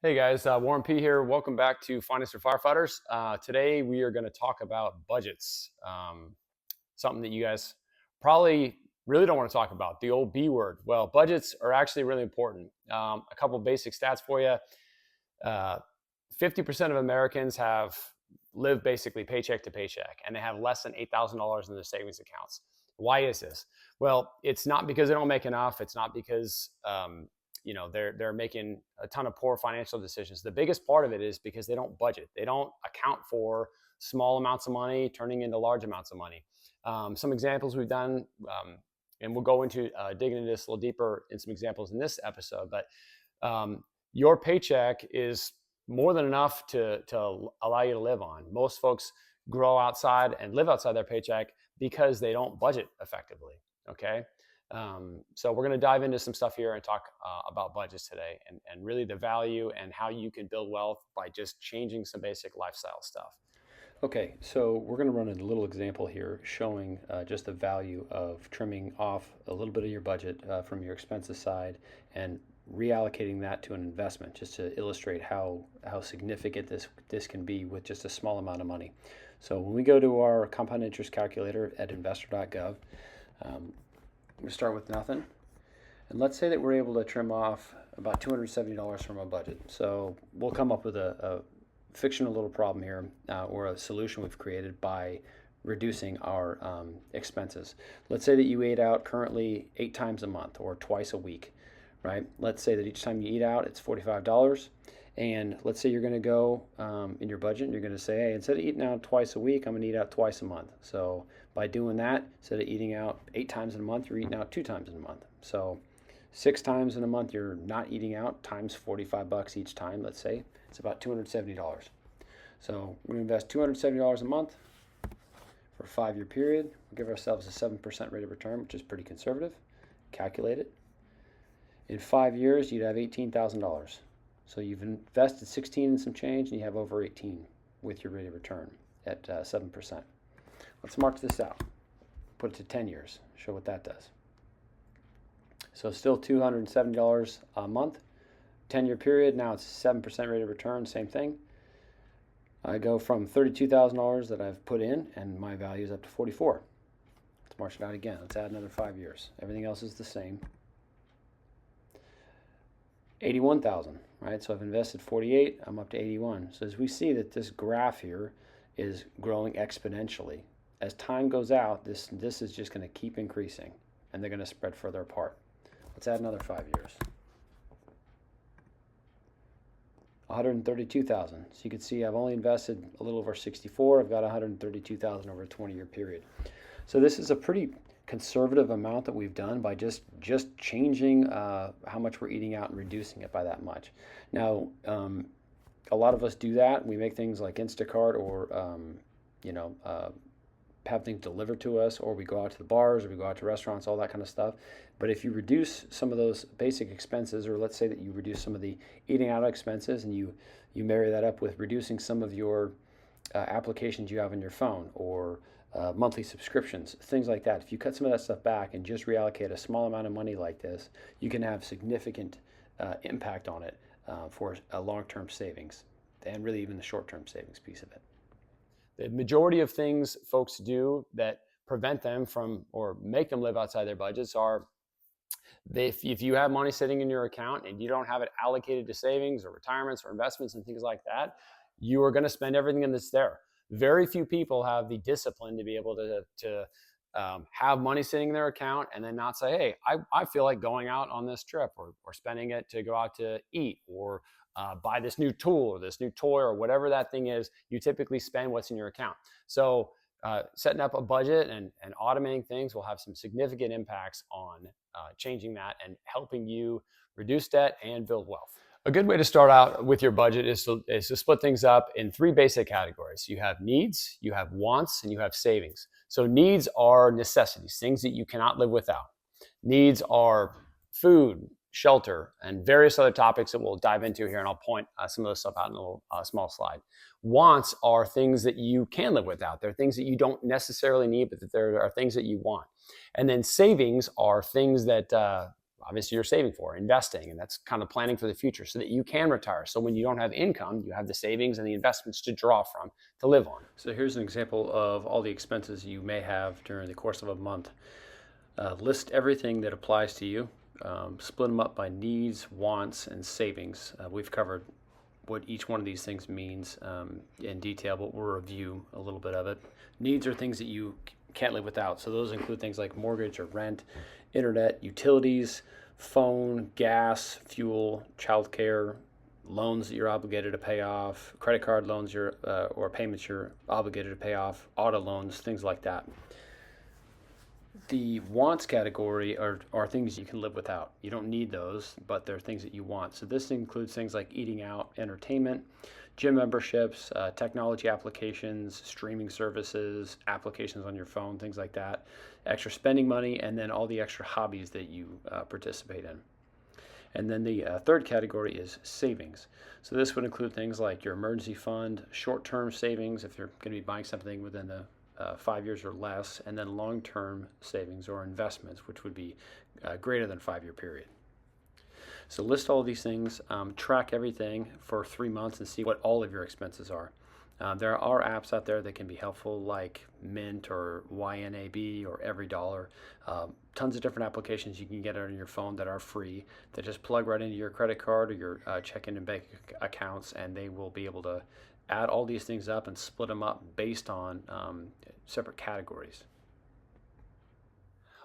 Hey guys, Warren P here. Welcome back to Finance for Firefighters. Today we are going to talk about budgets, something that you guys probably really don't want to talk about, the old B word. Well, budgets are actually really important. A couple basic stats for you. 50% of Americans live basically paycheck to paycheck, and they have less than $8,000 in their savings accounts. Why is this? Well, it's not because they don't make enough. It's not because they're making a ton of poor financial decisions. The biggest part of it is because they don't budget. They don't account for small amounts of money turning into large amounts of money. Some examples we've done, and we'll go into digging into this a little deeper in some examples in this episode. But your paycheck is more than enough to allow you to live on. Most folks grow outside and live outside their paycheck because they don't budget effectively. Okay. So we're going to dive into some stuff here and talk about budgets today and really the value and how you can build wealth by just changing some basic lifestyle stuff. Okay, so we're going to run a little example here showing just the value of trimming off a little bit of your budget from your expenses side and reallocating that to an investment, just to illustrate how significant this can be with just a small amount of money. So when we go to our compound interest calculator at investor.gov, we start with nothing. And let's say that we're able to trim off about $270 from our budget. So we'll come up with a fictional little problem here, or a solution we've created by reducing our expenses. Let's say that you eat out currently 8 times a month or twice a week, right? Let's say that each time you eat out, it's $45. And let's say you're going to go in your budget, and you're going to say, hey, instead of eating out twice a week, I'm going to eat out twice a month. So by doing that, instead of eating out 8 times in a month, you're eating out 2 times in a month. So 6 times in a month you're not eating out, times $45 each time, let's say. It's about $270. So we're going to invest $270 a month for a 5-year period. We'll give ourselves a 7% rate of return, which is pretty conservative. Calculate it. In 5 years, you'd have $18,000. So you've invested 16 and some change, and you have over 18 with your rate of return at 7%. Let's mark this out. Put it to 10 years. Show what that does. So still $270 a month. 10-year period, now it's 7% rate of return, same thing. I go from $32,000 that I've put in, and my value is up to 44. Let's march it out again. Let's add another 5 years. Everything else is the same. 81,000, right? So I've invested 48, I'm up to 81. So as we see that this graph here is growing exponentially. As time goes out, this is just going to keep increasing, and they're going to spread further apart. Let's add another 5 years. 132,000. So you can see I've only invested a little over 64. I've got 132,000 over a 20-year period. So this is a pretty conservative amount that we've done by just changing how much we're eating out and reducing it by that much. Now, a lot of us do that. We make things like Instacart or have things delivered to us, or we go out to the bars, or we go out to restaurants, all that kind of stuff. But if you reduce some of those basic expenses, or let's say that you reduce some of the eating out expenses, and you marry that up with reducing some of your applications you have on your phone, or monthly subscriptions, things like that. If you cut some of that stuff back and just reallocate a small amount of money like this, you can have significant impact on it for a long-term savings, and really even the short-term savings piece of it. The majority of things folks do that prevent them from or make them live outside their budgets are if you have money sitting in your account and you don't have it allocated to savings or retirements or investments and things like that, you are going to spend everything that's there. Very few people have the discipline to be able to have money sitting in their account and then not say, hey, I feel like going out on this trip or spending it to go out to eat or buy this new tool or this new toy or whatever that thing is. You typically spend what's in your account. So setting up a budget and automating things will have some significant impacts on changing that and helping you reduce debt and build wealth. A good way to start out with your budget is to split things up in 3 basic categories. You have needs, you have wants, and you have savings. So needs are necessities, things that you cannot live without. Needs are food, shelter, and various other topics that we'll dive into here, and I'll point some of this stuff out in a little small slide. Wants are things that you can live without. They're things that you don't necessarily need, but that there are things that you want. And then savings are things that obviously you're saving for, investing, and that's kind of planning for the future so that you can retire. So when you don't have income, you have the savings and the investments to draw from to live on. So here's an example of all the expenses you may have during the course of a month. List everything that applies to you. Split them up by needs, wants, and savings. We've covered what each one of these things means in detail, but we'll review a little bit of it. Needs are things that you can't live without. So those include things like mortgage or rent, internet, utilities, phone, gas, fuel, childcare, loans that you're obligated to pay off, credit card loans or payments you're obligated to pay off, auto loans, things like that. The wants category are things you can live without. You don't need those, but they're things that you want. So this includes things like eating out, entertainment, gym memberships, technology applications, streaming services, applications on your phone, things like that, extra spending money, and then all the extra hobbies that you participate in. And then the third category is savings. So this would include things like your emergency fund, short-term savings if you're going to be buying something within the 5 years or less, and then long-term savings or investments, which would be greater than 5-year period. So list all of these things, track everything for 3 months and see what all of your expenses are. There are apps out there that can be helpful like Mint or YNAB or EveryDollar. Tons of different applications you can get on your phone that are free that just plug right into your credit card or your checking and bank accounts, and they will be able to add all these things up and split them up based on separate categories.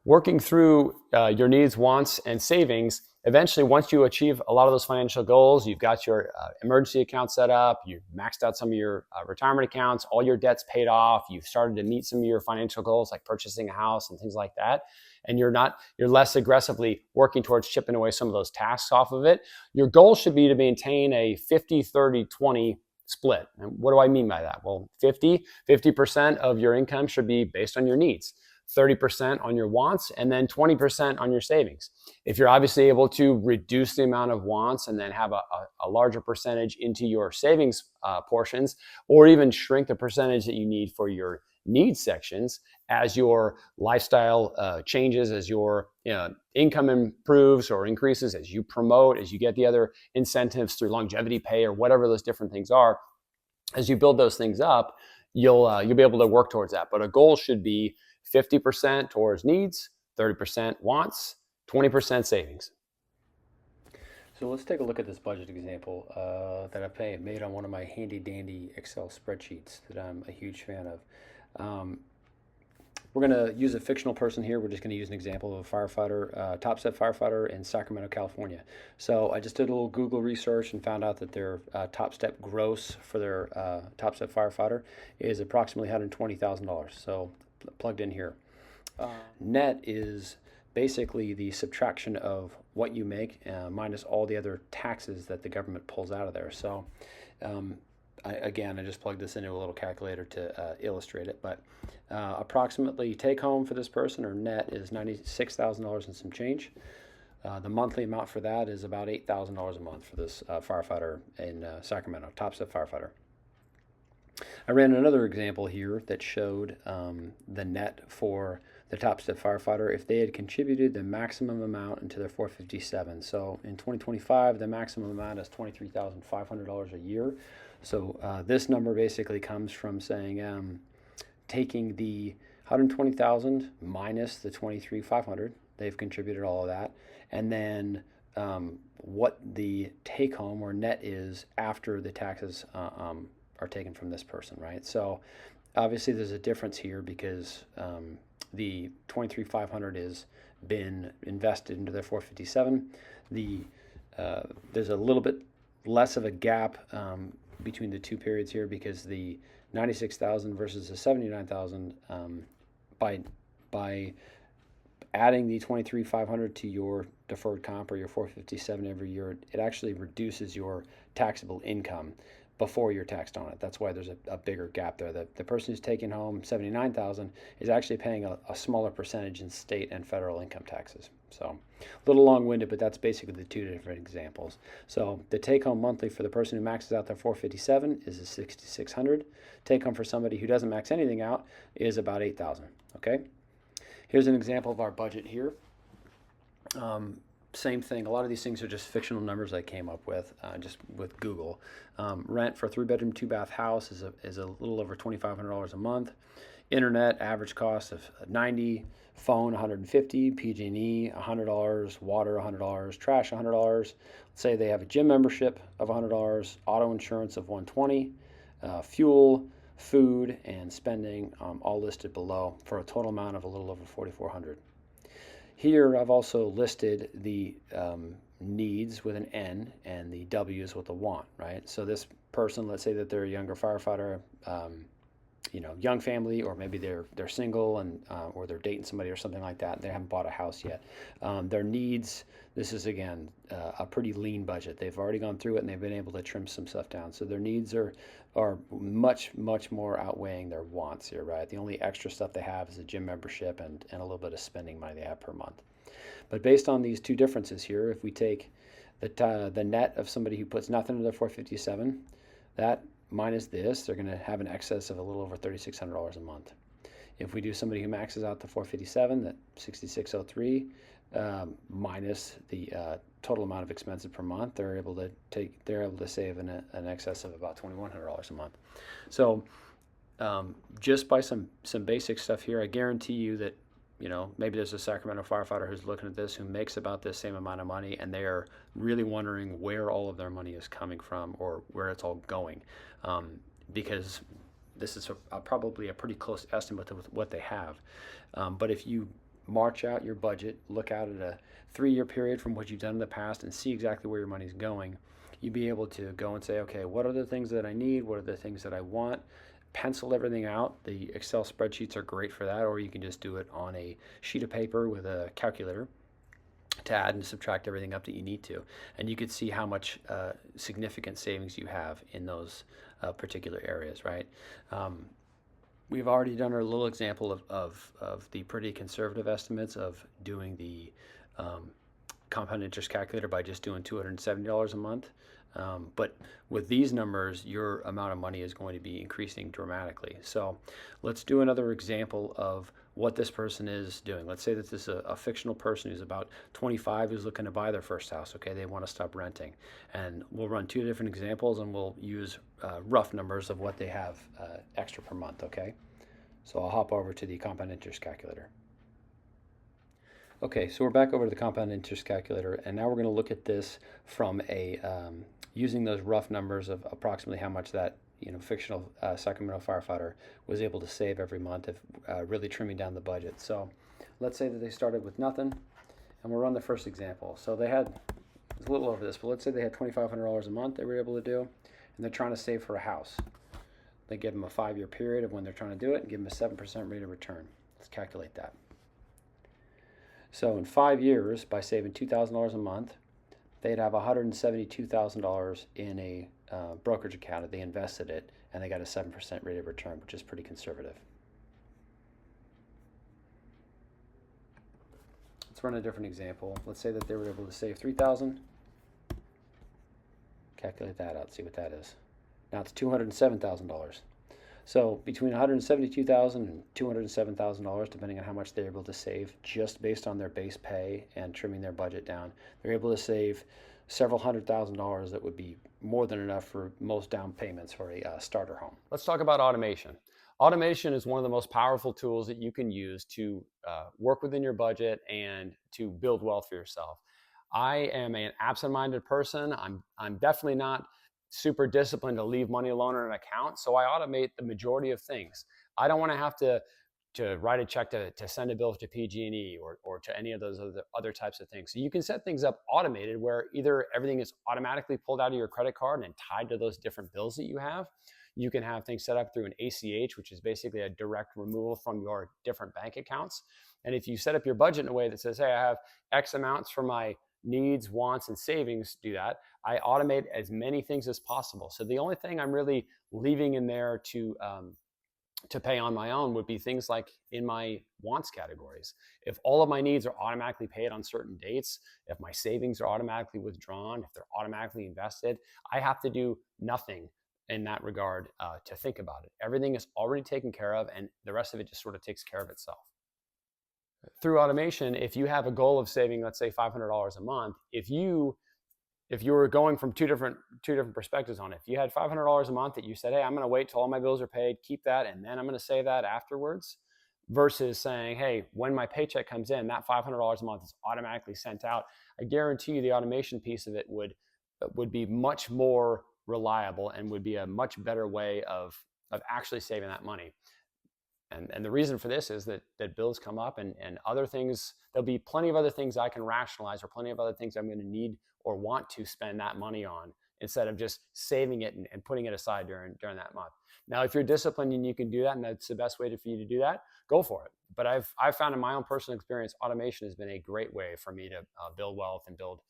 Working through your needs, wants, and savings, eventually, once you achieve a lot of those financial goals, you've got your emergency account set up, you've maxed out some of your retirement accounts, all your debts paid off, you've started to meet some of your financial goals like purchasing a house and things like that, and you're less aggressively working towards chipping away some of those tasks off of it. Your goal should be to maintain a 50-30-20 split. And what do I mean by that? Well, 50% of your income should be based on your needs, 30% on your wants, and then 20% on your savings. If you're obviously able to reduce the amount of wants and then have a larger percentage into your savings portions, or even shrink the percentage that you need for your needs sections as your lifestyle changes, as your income improves or increases, as you promote, as you get the other incentives through longevity pay or whatever those different things are, as you build those things up, you'll be able to work towards that. But a goal should be 50% towards needs, 30% wants, 20% savings. So let's take a look at this budget example that I made on one of my handy dandy Excel spreadsheets that I'm a huge fan of. We're going to use a fictional person here. We're just going to use an example of a firefighter, top step firefighter in Sacramento, California. So I just did a little Google research and found out that their top step gross for their top step firefighter is approximately $120,000. So plugged in here. Net is basically the subtraction of what you make minus all the other taxes that the government pulls out of there. So I just plugged this into a little calculator to illustrate it, but approximately take home for this person or net is $96,000 and some change. The monthly amount for that is about $8,000 a month for this firefighter in Sacramento, top step firefighter. I ran another example here that showed the net for the top step firefighter if they had contributed the maximum amount into their 457. So in 2025, the maximum amount is $23,500 a year. So this number basically comes from saying taking the 120,000 minus the 23,500. They've contributed all of that, and then what the take home or net is after the taxes are taken from this person, right? So obviously there's a difference here because the 23,500 has been invested into their 457. There's a little bit less of a gap between the two periods here because the 96,000 versus the 79,000 by adding the 23,500 to your deferred comp or your 457 every year, it actually reduces your taxable income before you're taxed on it. That's why there's a bigger gap there. The person who's taking home 79,000 is actually paying a smaller percentage in state and federal income taxes. So a little long-winded, but that's basically the two different examples. So the take-home monthly for the person who maxes out their 457 is a $6,600. Take-home for somebody who doesn't max anything out is about $8,000. Okay. Here's an example of our budget here. same thing. A lot of these things are just fictional numbers I came up with just with Google. Rent for a 3-bedroom, 2-bath house is a little over $2,500 a month. Internet average cost of 90, phone 150, PG&E $100, water $100, trash $100. Let's say they have a gym membership of $100, auto insurance of 120, fuel, food, and spending all listed below for a total amount of a little over 4,400. Here I've also listed the needs with an N and the W's with a want, right? So this person, let's say that they're a younger firefighter, young family, or maybe they're single and or they're dating somebody or something like that. They haven't bought a house yet. Their needs. This is again a pretty lean budget. They've already gone through it and they've been able to trim some stuff down. So their needs are much more outweighing their wants here, right? The only extra stuff they have is a gym membership and a little bit of spending money they have per month. But based on these two differences here, if we take the net of somebody who puts nothing into their 457, that minus this, they're going to have an excess of a little over $3,600 a month. If we do somebody who maxes out the 457, that 6,603 minus the total amount of expenses per month, they're able to save an excess of about $2,100 a month. So just by some basic stuff here, I guarantee you that maybe there's a Sacramento firefighter who's looking at this who makes about the same amount of money, and they are really wondering where all of their money is coming from or where it's all going, because this is probably a pretty close estimate of what they have. But if you march out your budget, look out at a 3-year period from what you've done in the past and see exactly where your money's going, you'd be able to go and say, okay, what are the things that I need? What are the things that I want? Pencil everything out. The Excel spreadsheets are great for that, or you can just do it on a sheet of paper with a calculator to add and subtract everything up that you need to. And you could see how much significant savings you have in those particular areas, right? We've already done our little example of the pretty conservative estimates of doing the compound interest calculator by just doing $270 a month. But with these numbers, your amount of money is going to be increasing dramatically. So let's do another example of what this person is doing. Let's say that this is a fictional person who's about 25 who's looking to buy their first house. Okay, they want to stop renting. And we'll run 2 different examples and we'll use rough numbers of what they have extra per month, okay? So I'll hop over to the compound interest calculator. Okay, so we're back over to the compound interest calculator, and now we're going to look at this from a using those rough numbers of approximately how much that fictional Sacramento firefighter was able to save every month if really trimming down the budget. So let's say that they started with nothing, and we'll run the first example. So they had, it's a little over this, but let's say they had $2,500 a month they were able to do, and they're trying to save for a house. They give them a 5-year period of when they're trying to do it and give them a 7% rate of return. Let's calculate that. So in 5 years, by saving $2,000 a month, they'd have $172,000 in a brokerage account. They invested it, and they got a 7% rate of return, which is pretty conservative. Let's run a different example. Let's say that they were able to save $3,000. Calculate that out, see what that is. Now it's $207,000. So between $172,000 and $207,000, depending on how much they're able to save, just based on their base pay and trimming their budget down, they're able to save several $100,000 that would be more than enough for most down payments for a starter home. Let's talk about automation. Automation is one of the most powerful tools that you can use to work within your budget and to build wealth for yourself. I am an absent-minded person. I'm definitely not super disciplined to leave money alone in an account. So I automate the majority of things. I don't want to have to write a check to send a bill to PG&E or to any of those other types of things. So you can set things up automated where either everything is automatically pulled out of your credit card and tied to those different bills that you have. You can have things set up through an ACH, which is basically a direct removal from your different bank accounts. And if you set up your budget in a way that says, hey, I have X amounts for my needs, wants, and savings, do that. I automate as many things as possible. So the only thing I'm really leaving in there to pay on my own would be things like in my wants categories. If all of my needs are automatically paid on certain dates, if my savings are automatically withdrawn, if they're automatically invested, I have to do nothing in that regard to think about it. Everything is already taken care of, and the rest of it just sort of takes care of itself. Through automation, if you have a goal of saving, let's say $500 a month, if you were going from two different perspectives on it, if you had $500 a month that you said, hey, I'm going to wait till all my bills are paid, keep that, and then I'm going to save that afterwards, versus saying, hey, when my paycheck comes in, that $500 a month is automatically sent out. I guarantee you the automation piece of it would be much more reliable and would be a much better way of actually saving that money. And the reason for this is that bills come up and other things, there'll be plenty of other things I can rationalize, or plenty of other things I'm going to need or want to spend that money on, instead of just saving it and putting it aside during that month. Now, if you're disciplined and you can do that, and that's the best way for you to do that, go for it. But I've found in my own personal experience, automation has been a great way for me to build wealth and build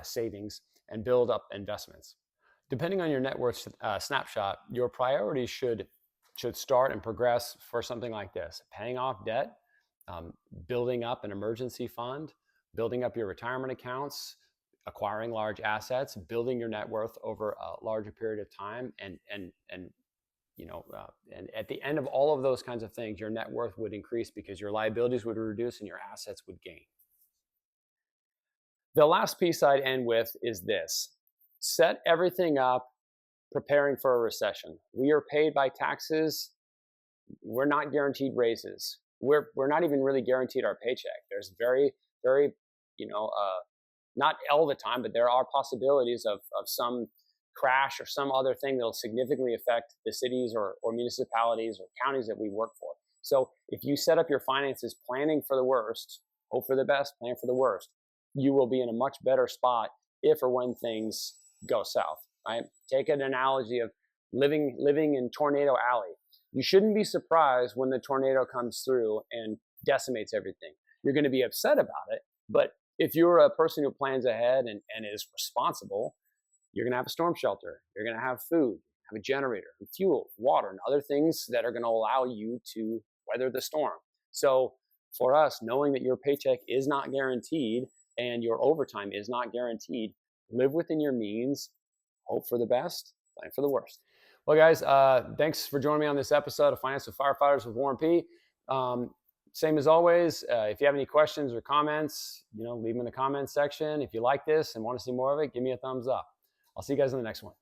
savings and build up investments. Depending on your net worth snapshot, your priorities should start and progress for something like this: paying off debt, building up an emergency fund, building up your retirement accounts, acquiring large assets, building your net worth over a larger period of time, and at the end of all of those kinds of things, your net worth would increase because your liabilities would reduce and your assets would gain. The last piece I'd end with is this: set everything up preparing for a recession. We are paid by taxes. We're not guaranteed raises. We're not even really guaranteed our paycheck. There's very, very, not all the time, but there are possibilities of some crash or some other thing that'll significantly affect the cities or municipalities or counties that we work for. So if you set up your finances planning for the worst, hope for the best, plan for the worst, you will be in a much better spot if or when things go south. Right? Take an analogy of living in Tornado Alley. You shouldn't be surprised when the tornado comes through and decimates everything. You're going to be upset about it, but if you're a person who plans ahead and is responsible, you're going to have a storm shelter. You're going to have food, have a generator, and fuel, water, and other things that are going to allow you to weather the storm. So for us, knowing that your paycheck is not guaranteed and your overtime is not guaranteed, live within your means, hope for the best, plan for the worst. Well, guys, thanks for joining me on this episode of Finance with Firefighters with Warren P. Same as always, if you have any questions or comments, leave them in the comments section. If you like this and want to see more of it, give me a thumbs up. I'll see you guys in the next one.